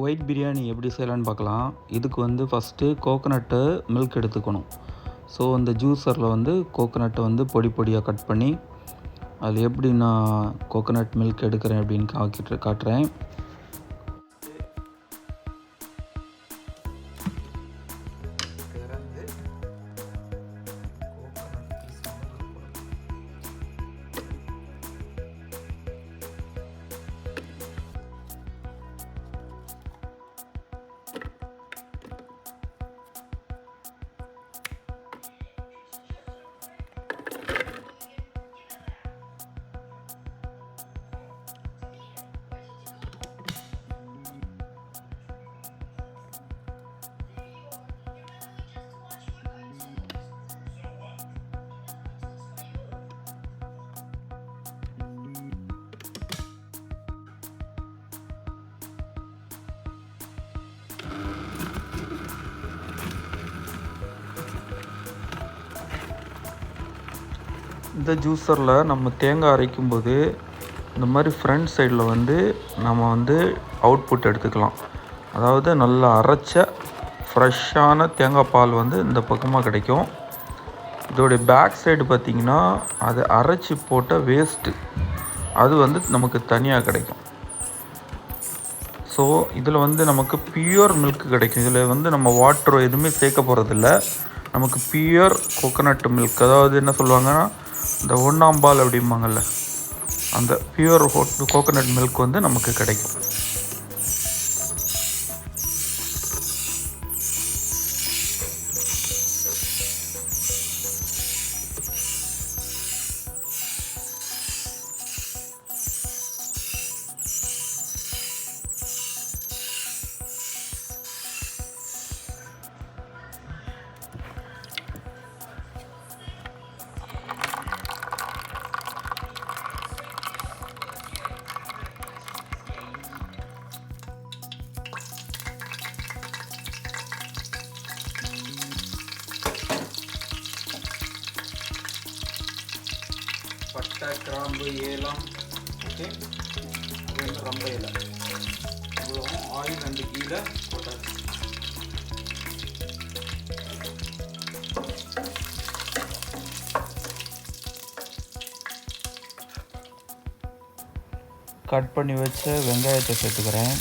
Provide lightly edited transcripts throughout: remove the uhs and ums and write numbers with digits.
White biryani எப்படி செய்யலான்னு பார்க்கலாம். இதுக்கு வந்து ஃபஸ்ட்டு கோகோனட்டு மில்க் எடுத்துக்கணும். ஸோ அந்த ஜூஸரில் வந்து கோகோனட்டை வந்து பொடி பொடியாக கட் பண்ணி அதில் எப்படி நான் கோகோனட் மில்க் எடுக்கிறேன் அப்படின்னு காட்டுறேன். இந்த ஜூஸரில் நம்ம தேங்காய் அரைக்கும்போது இந்த மாதிரி ஃப்ரண்ட் சைடில் வந்து நம்ம வந்து அவுட்புட் எடுத்துக்கலாம். அதாவது நல்லா அரைச்ச ஃப்ரெஷ்ஷான தேங்காய் பால் வந்து இந்த பக்கமாக கிடைக்கும். இதோடைய பேக் சைடு பார்த்திங்கன்னா அது அரைச்சி போட்ட வேஸ்ட்டு அது வந்து நமக்கு தனியாக கிடைக்கும். ஸோ இதில் வந்து நமக்கு பியூர் மில்க் கிடைக்கும். இதில் வந்து நம்ம வாட்டரோ எதுவுமே சேர்க்க போகிறதில்ல. நமக்கு பியூர் கோகோனட் மில்க், அதாவது என்ன சொல்லுவாங்கன்னா இந்த ஒன்றாம்பால் அப்படிம்பாங்கள்ல, அந்த பியூர் கோகோனட் மில்க் வந்து நமக்கு கிடைக்கும். பட்டை, கிராம்பு, ஏலம், ஓகே, அது வந்து ரொம்ப இலை, இவ்வளோ ஆயில் அண்டு கீழே போட்டாச்சு. கட் பண்ணி வச்ச வெங்காயத்தை சேர்த்துக்கிறேன்.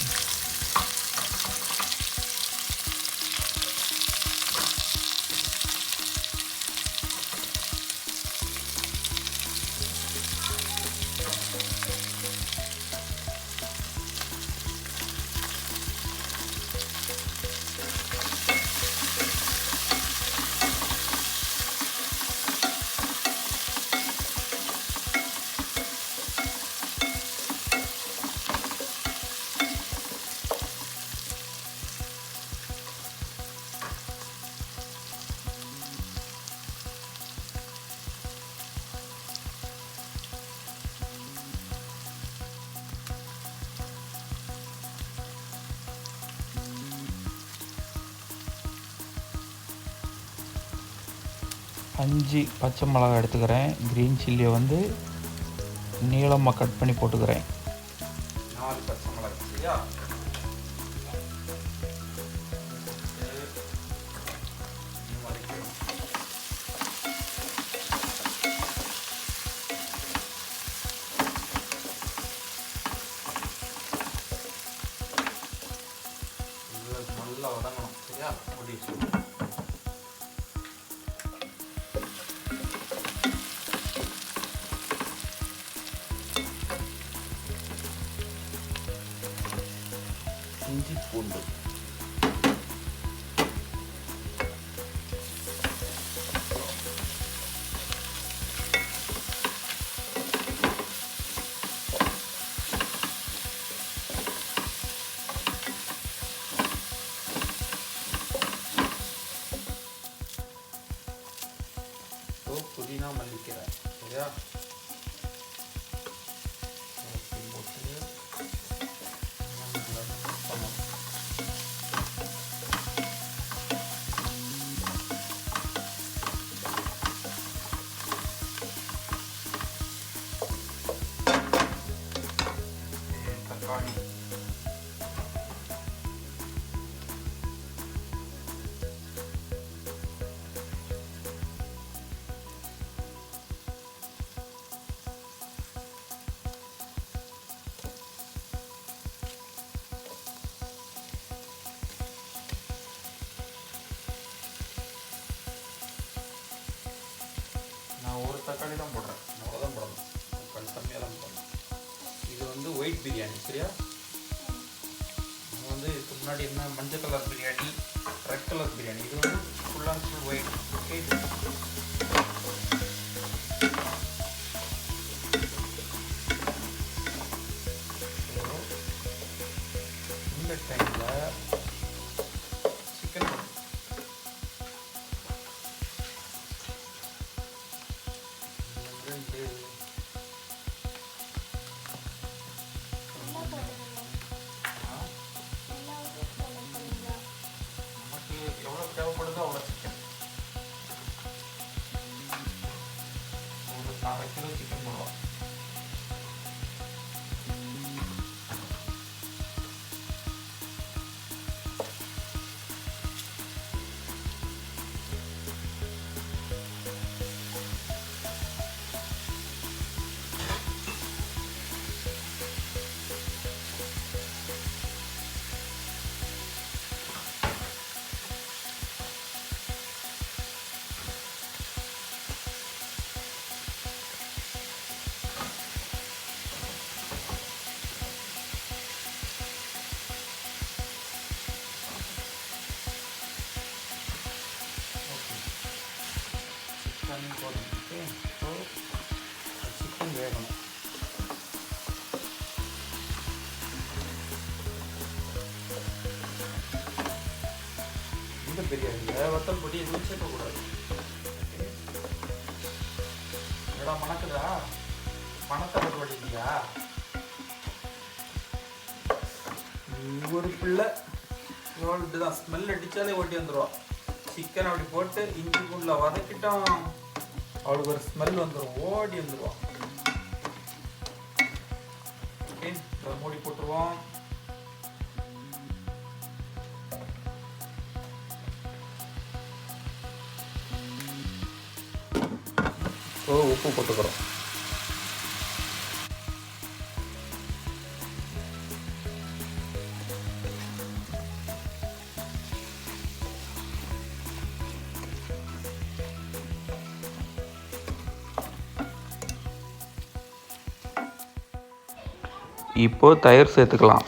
அஞ்சு பச்சை மிளகாய் எடுத்துக்கிறேன். க்ரீன் சில்லியை வந்து நீளமாக கட் பண்ணி போட்டுக்கிறேன். 4 பச்சை மிளகாய், சரியா? நல்லா வதங்கணும், சரியா? முடிச்சு இஞ்சி பூண்டு, புதினா, மல்லிக்கீரை, சரியா? தக்காளி, நான் ஒரு தக்காளி தான் போடுறேன், அவ்வளோதான் போடணும், தக்காளி கம்மியாக தான் போடணும். இது வந்து ஒயிட் பிரியாணி சரியா. வந்து இதுக்கு முன்னாடி என்ன மஞ்சள் colour biryani, red colour biryani, இது வந்து full and full white. Okay, இந்த டைமில் சிக்கன் எவ்வளோ தேவைப்படுதோ அவ்வளோ சிக்கன், ஒரு 1/2 கிலோ சிக்கன் போடுவோம். ஓகே, ஸோ சிக்கன் வேகணும். இந்த பிரியாணியில் வத்தல் பொடி எதுவும் சேர்க்கக்கூடாது. எடா மணக்குதா, பணத்தை போட்டு வடிக்கியா ஒரு பிள்ளை இப்படி தான் ஸ்மெல் அடித்தாலே ஓட்டி வந்துடுவா. சிக்கன் அப்படி போட்டு இஞ்சி பூண்டில் வதக்கிட்டோம், அவளுக்கு ஒரு ஸ்மெல் வந்துடும், ஓடி வந்துடுவான். ஓகே, மூடி போட்டுருவோம். உப்பு போட்டுக்கிறோம். இப்போ தயிர் சேர்த்துக்கலாம்.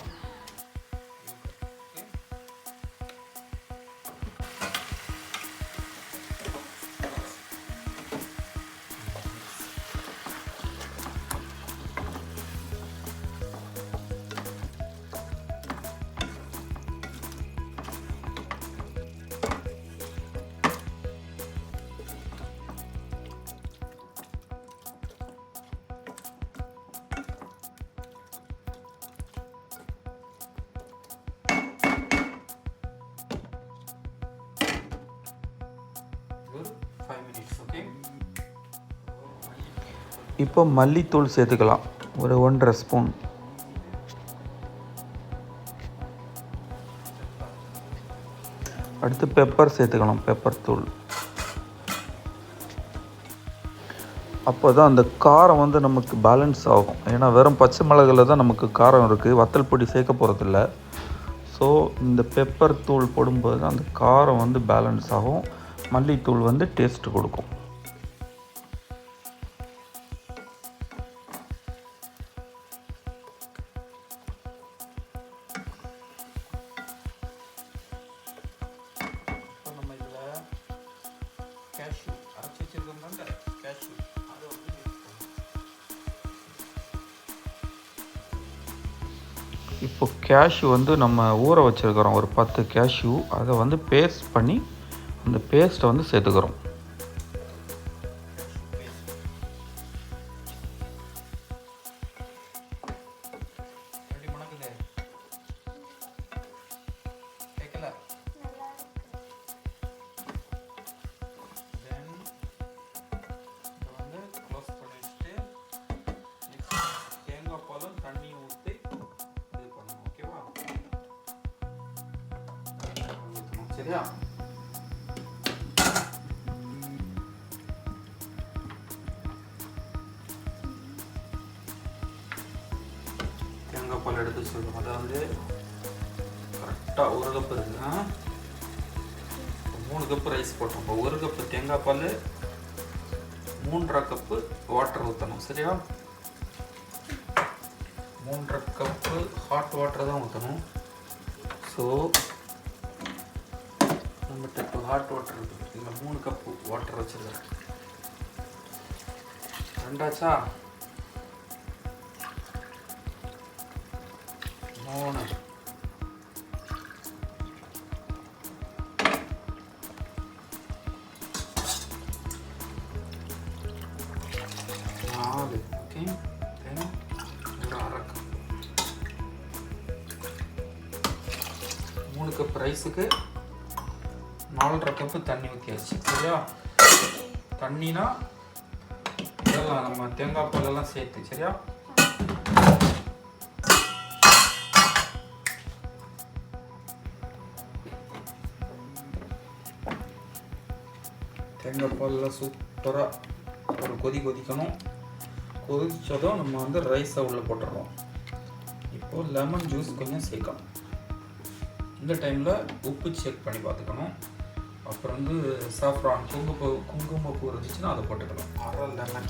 இப்போ மல்லித்தூள் சேர்த்துக்கலாம், ஒரு 1.5 ஸ்பூன். அடுத்து பெப்பர் சேர்த்துக்கலாம், பெப்பர் தூள். அப்போ தான் அந்த காரம் வந்து நமக்கு பேலன்ஸ் ஆகும். ஏன்னா வெறும் பச்சை மிளகுல தான் நமக்கு காரம் இருக்குது, வத்தல் பொடி சேர்க்க போகிறதில்ல. ஸோ இந்த பெப்பர் தூள் போடும்போது தான் அந்த காரம் வந்து பேலன்ஸ் ஆகும், மல்லித்தூள் வந்து டேஸ்ட்டு கொடுக்கும். கேஷ்யூ அரைச்சி வச்சுருக்கோம்ல, கேஷ்யூ அதை வந்து இப்போ கேஷ்யூ வந்து நம்ம ஊற வச்சுருக்கிறோம், ஒரு 10 கேஷ்யூ, அதை வந்து பேஸ்ட் பண்ணி அந்த பேஸ்ட்டை வந்து சேர்த்துக்கிறோம். சரியா? தேங்காய் பால் எடுத்து வச்சுருக்கோம், அதை வந்து கரெக்டாக 1 கப் இருக்குன்னா 3 கப் ரைஸ் போட்டோம். இப்போ 1 கப்பு தேங்காய் பால், 3.5 கப்பு வாட்டர் ஊற்றணும். சரியா? 3.5 கப்பு ஹாட் வாட்டர் தான் ஊற்றணும். ஸோ நம்மகிட்ட இப்போ ஹாட் வாட்டர் இருக்குது. இதில் 3 கப்பு வாட்டர் வச்சுருக்கேன். ரெண்டாச்சா? 3 4. ஓகே, தென் ஒரு 1/2 கப். 3 கப் ரைஸுக்கு 4.5 கப்பு தண்ணி ஊற்றியாச்சு. சரியா? தண்ணினா இதெல்லாம் நம்ம தேங்காய் பாலெல்லாம் சேர்த்து. சரியா? தேங்காய் பாலெல்லாம் சூப்பராக ஒரு கொதிக்கணும். கொதிச்சதும் நம்ம வந்து ரைஸை உள்ளே போட்டுடுறோம். இப்போது லெமன் ஜூஸ் கொஞ்சம் சேர்க்கணும். இந்த டைமில் உப்பு செக் பண்ணி பார்த்துக்கணும். அப்புறம் வந்து சாஃப்ரான் குங்குமப்பூ இருந்துச்சுன்னா அதை போட்டுக்கணும். 1/2 லெமன்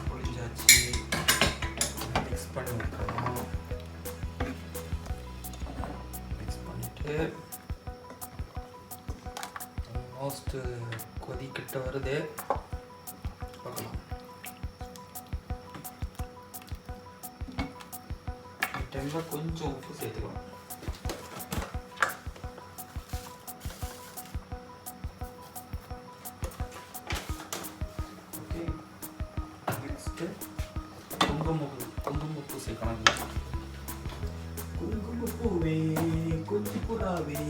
புளிஞ்சாச்சு. மிக்ஸ் பண்ணி விட்டுறணும். மிக்ஸ் பண்ணிவிட்டு ஆல்மோஸ்ட் கொதிக்கிட்ட வருது. பார்க்கலாம். இந்த டைமில் கொஞ்சம் உப்பு சேர்த்துக்கலாம். ஓகே, நெக்ஸ்ட்டு குங்குமப்பூ சேர்க்கணும். குங்குமப்பூவே குஞ்சு புறாவே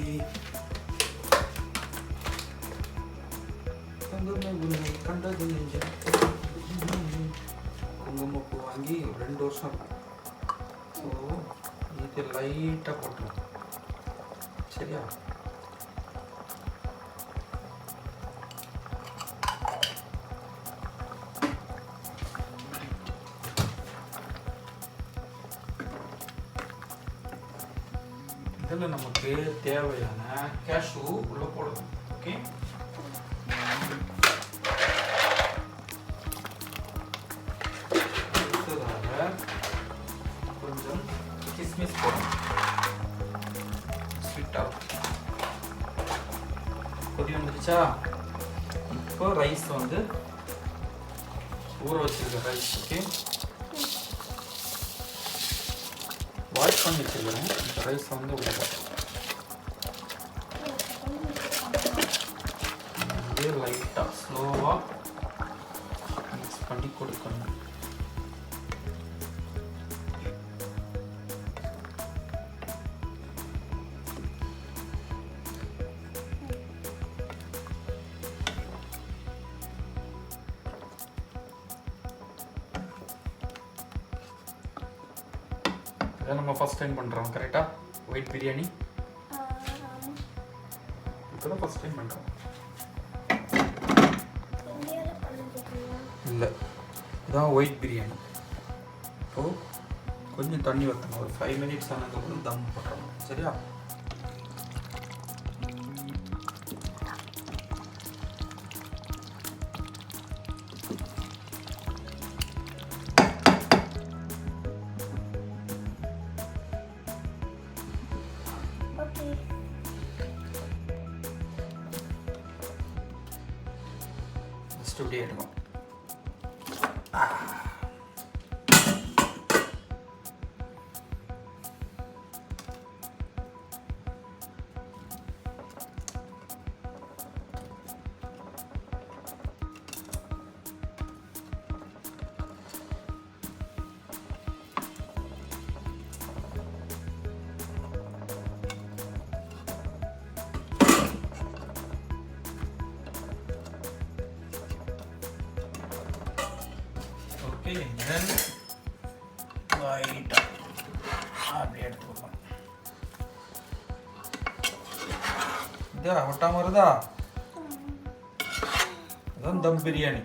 கண்டது நெஞ்ச. குங்குமப்பூ வாங்கி 2 வருஷம் இருக்கும். ஸோ இது லைட்டாக போட்டுரும். சரியா? இதில் நமக்கு தேவையான கேஷ்யூ உள்ள போடணும். ஓகே, கொஞ்சம் கிஸ்மிஸ் போடணும். ஸ்வீட்டாக கொதி வந்துடுச்சா? இப்போ ரைஸ் வந்து ஊற வச்சிருக்க ரைஸ். ஓகே, வாஷ் பண்ணி வச்சிருக்கிறேன். இந்த ரைஸை வந்து உள்ள போட்டேன். லைட்டாக ஸ்லோவாக மிக்ஸ் பண்ணி கொடுக்கணும். இதை நம்ம ஃபஸ்ட் டைம் பண்ணுறோம். கரெக்டாக? ஒயிட் பிரியாணி இப்போ தான் ஃபஸ்ட் டைம் பண்ணுறோம். இல்லை, இதுதான் ஒயிட் பிரியாணி. இப்போது கொஞ்சம் தண்ணி ஊற்றணும். ஒரு 5 மினிட்ஸ் ஆனதுக்கப்புறம் தம் போட்டுறோம். சரியா? ஃபஸ்ட்டு இப்படி எடுக்கும். ஓகே, தென் லைட்டாக அப்படியே எடுத்துக்கலாம். இதா ஒட்டாம வருதா? அதுதான் தம் பிரியாணி.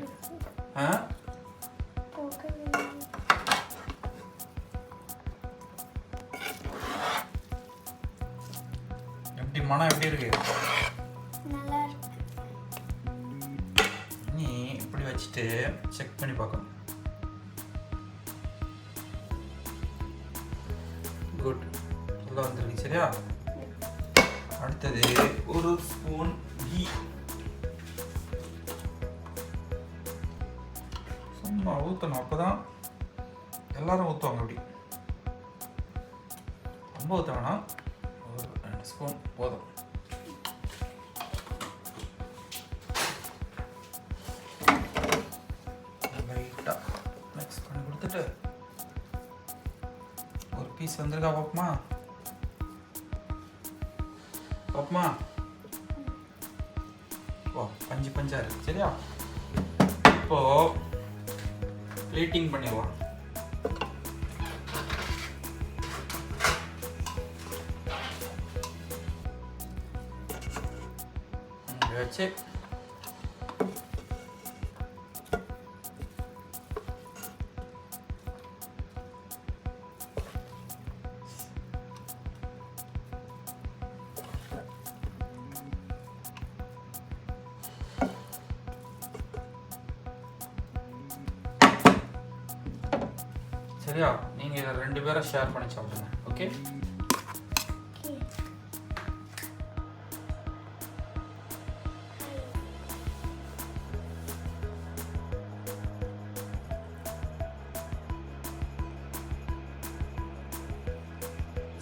எப்படி மனம் எப்படி இருக்கு? வச்சுட்டு செக் பண்ணி பார்க்கணும். குட், நல்லா வந்துருக்கு. சரியா? அடுத்தது ஒரு ஸ்பூன் கீ. சும்மா ஊற்றணும், அப்போ தான் எல்லோரும் ஊற்றுவாங்க. அப்படி ரொம்ப ஊற்ற வேணாம், ஒரு 2 ஸ்பூன் போதும். லைட்டாக மிக்ஸ் பண்ணி கொடுத்துட்டு ஒரு பீஸ் வந்துருக்கா பார்ப்போமா? பார்ப்போமா? ஓ, பஞ்சு பஞ்சாக இருக்குது. சரியா? இப்போது பிளேட்டிங் பண்ணிடலாம். வச்சு சரியா? நீங்கள் இதை 2 பேரும் ஷேர் பண்ணி சாப்பிடுங்க. ஓகே?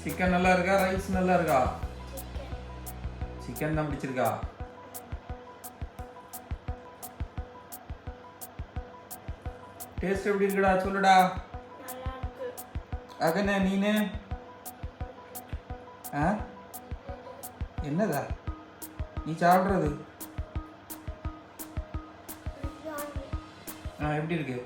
சிக்கன் நல்லா இருக்கா, ரைஸ் நல்லா இருக்கா? சிக்கன் தான் பிடிச்சிருக்கா? டேஸ்ட் எப்படி இருக்குடா சொல்லுடா. அகனே நீனு என்னதா நீ சாப்பிட்றது? எப்படி இருக்கு?